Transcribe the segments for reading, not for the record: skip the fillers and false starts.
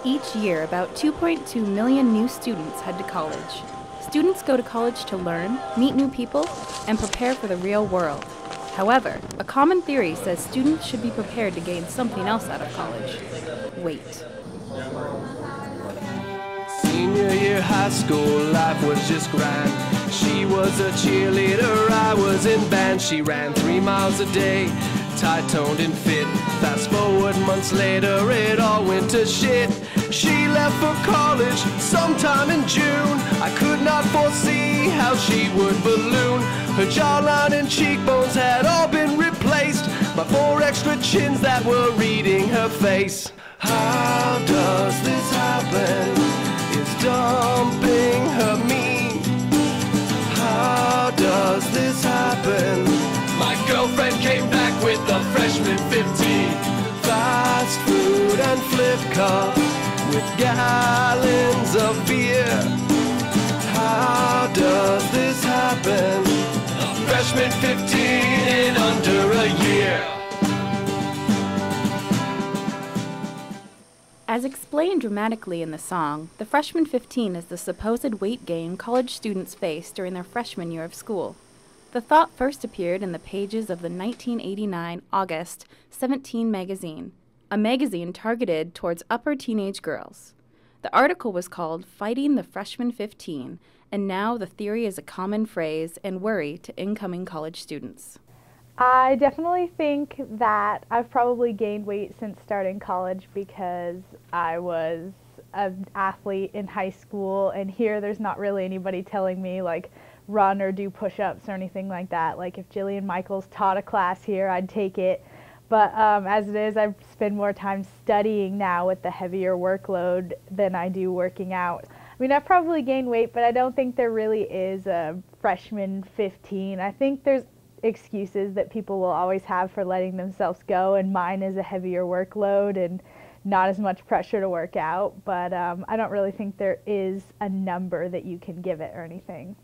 Each year, about 2.2 million new students head to college. Students go to college to learn, meet new people, and prepare for the real world. However, a common theory says students should be prepared to gain something else out of college: weight. Senior year high school life was just grand. She was a cheerleader, I was in band. She ran 3 miles a day, tight-toned and fit. Fast forward months later, it all went to shit. She left for college sometime in June. I could not foresee how she would balloon. Her jawline and cheekbones had all been replaced by 4 extra chins that were reading her face. How does this happen? Is dumping her mean? How does this happen? My girlfriend came back with the Freshman 15. Fast food and flip cup with gallons of beer. How does this happen? A Freshman 15 in under a year. As explained dramatically in the song, the Freshman 15 is the supposed weight gain college students face during their freshman year of school. The thought first appeared in the pages of the 1989 August 17 magazine, a magazine targeted towards upper teenage girls. The article was called "Fighting the Freshman 15," and now the theory is a common phrase and worry to incoming college students. I definitely think that I've probably gained weight since starting college because I was an athlete in high school, and here there's not really anybody telling me like run or do push-ups or anything like that. Like if Jillian Michaels taught a class here, I'd take it. But as it is, I spend more time studying now with the heavier workload than I do working out. I mean, I've probably gained weight, but I don't think there really is a freshman 15. I think there's excuses that people will always have for letting themselves go, and mine is a heavier workload and not as much pressure to work out. But I don't really think there is a number that you can give it or anything.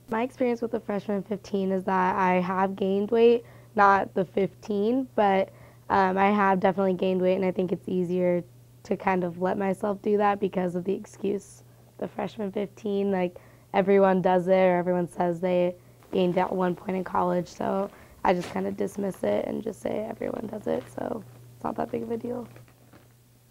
My experience with the Freshman 15 is that I have gained weight, not the 15, but I have definitely gained weight, and I think it's easier to kind of let myself do that because of the excuse. The Freshman 15, like everyone does it, or everyone says they gained at one point in college, so I just kind of dismiss it and just say everyone does it, so it's not that big of a deal.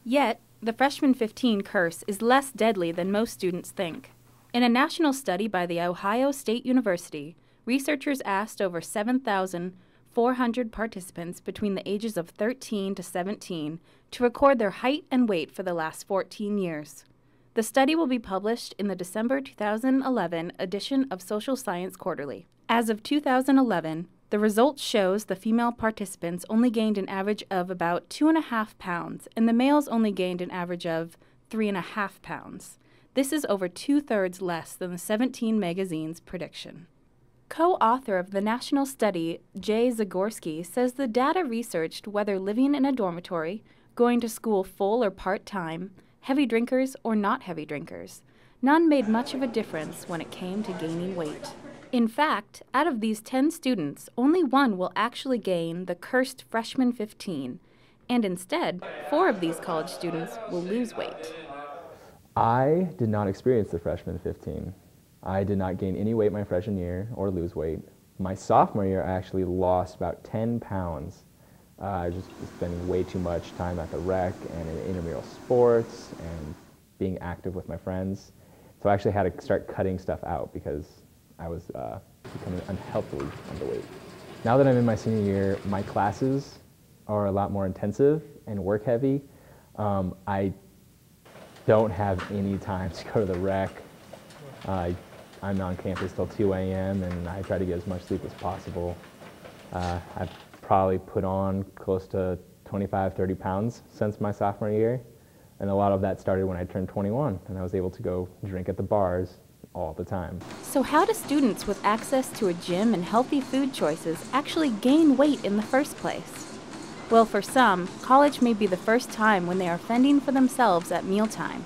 Yet, the Freshman 15 curse is less deadly than most students think. In a national study by the Ohio State University, researchers asked over 7,400 participants between the ages of 13 to 17 to record their height and weight for the last 14 years. The study will be published in the December 2011 edition of Social Science Quarterly. As of 2011, the results shows the female participants only gained an average of about 2.5 pounds, and the males only gained an average of 3.5 pounds. This is over 2/3 less than the 17 magazine's prediction. Co-author of the national study, Jay Zagorski, says the data researched whether living in a dormitory, going to school full or part-time, heavy drinkers or not heavy drinkers, none made much of a difference when it came to gaining weight. In fact, out of these 10 students, only 1 will actually gain the cursed Freshman 15, and instead, 4 of these college students will lose weight. I did not experience the Freshman 15. I did not gain any weight my freshman year or lose weight. My sophomore year, I actually lost about 10 pounds. I was just spending way too much time at the rec and in intramural sports and being active with my friends. So I actually had to start cutting stuff out because I was becoming unhealthily underweight. Now that I'm in my senior year, my classes are a lot more intensive and work heavy. I don't have any time to go to the rec. I'm on campus till 2 a.m. and I try to get as much sleep as possible. I've probably put on close to 25, 30 pounds since my sophomore year, and a lot of that started when I turned 21 and I was able to go drink at the bars all the time. So how do students with access to a gym and healthy food choices actually gain weight in the first place? Well, for some, college may be the first time when they are fending for themselves at mealtime.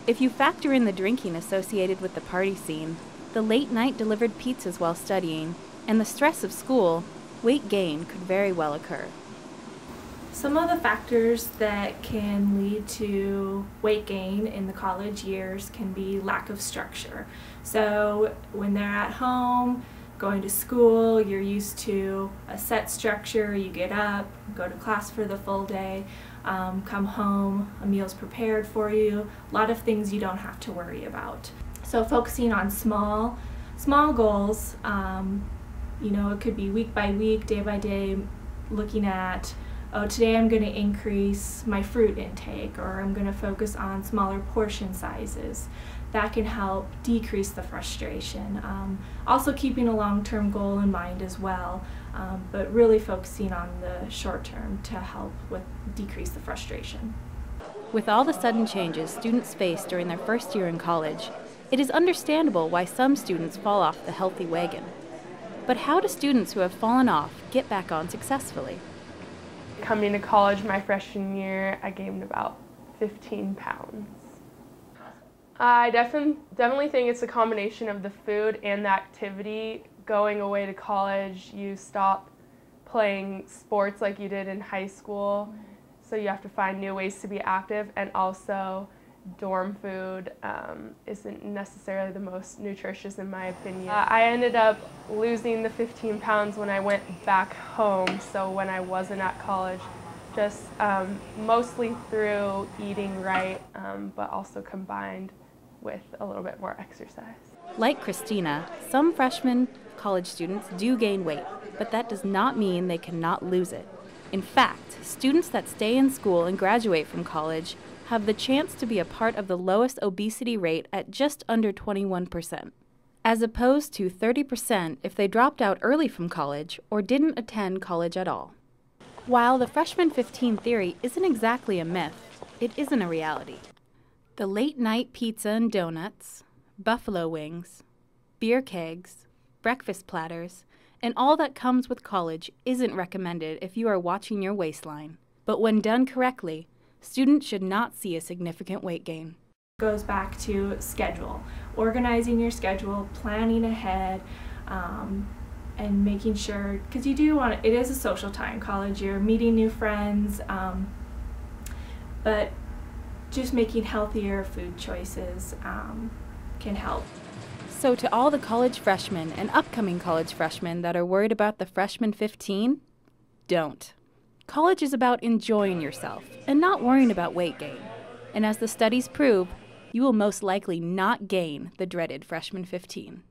If you factor in the drinking associated with the party scene, the late-night delivered pizzas while studying, and the stress of school, weight gain could very well occur. Some of the factors that can lead to weight gain in the college years can be lack of structure. So when they're at home, going to school, you're used to a set structure. You get up, go to class for the full day, come home, a meal's prepared for you, a lot of things you don't have to worry about. So focusing on small goals, it could be week by week, day by day, looking at, oh, today I'm going to increase my fruit intake, or I'm going to focus on smaller portion sizes. That can help decrease the frustration. Also keeping a long-term goal in mind as well, but really focusing on the short term to help with decrease the frustration. With all the sudden changes students face during their first year in college, it is understandable why some students fall off the healthy wagon. But how do students who have fallen off get back on successfully? Coming to college my freshman year, I gained about 15 pounds. I definitely think it's a combination of the food and the activity. Going away to college, you stop playing sports like you did in high school, so you have to find new ways to be active, and also dorm food isn't necessarily the most nutritious in my opinion. I ended up losing the 15 pounds when I went back home, so when I wasn't at college, just mostly through eating right, but also combined with a little bit more exercise. Like Christina, some freshman college students do gain weight, but that does not mean they cannot lose it. In fact, students that stay in school and graduate from college have the chance to be a part of the lowest obesity rate at just under 21%, as opposed to 30% if they dropped out early from college or didn't attend college at all. While the Freshman 15 theory isn't exactly a myth, it isn't a reality. The late-night pizza and donuts, buffalo wings, beer kegs, breakfast platters, and all that comes with college isn't recommended if you are watching your waistline. But when done correctly, students should not see a significant weight gain. It goes back to schedule, organizing your schedule, planning ahead, and making sure, because you do want it is a social time, college, you're meeting new friends, but just making healthier food choices can help. So to all the college freshmen and upcoming college freshmen that are worried about the Freshman 15, don't. College is about enjoying yourself and not worrying about weight gain. And as the studies prove, you will most likely not gain the dreaded Freshman 15.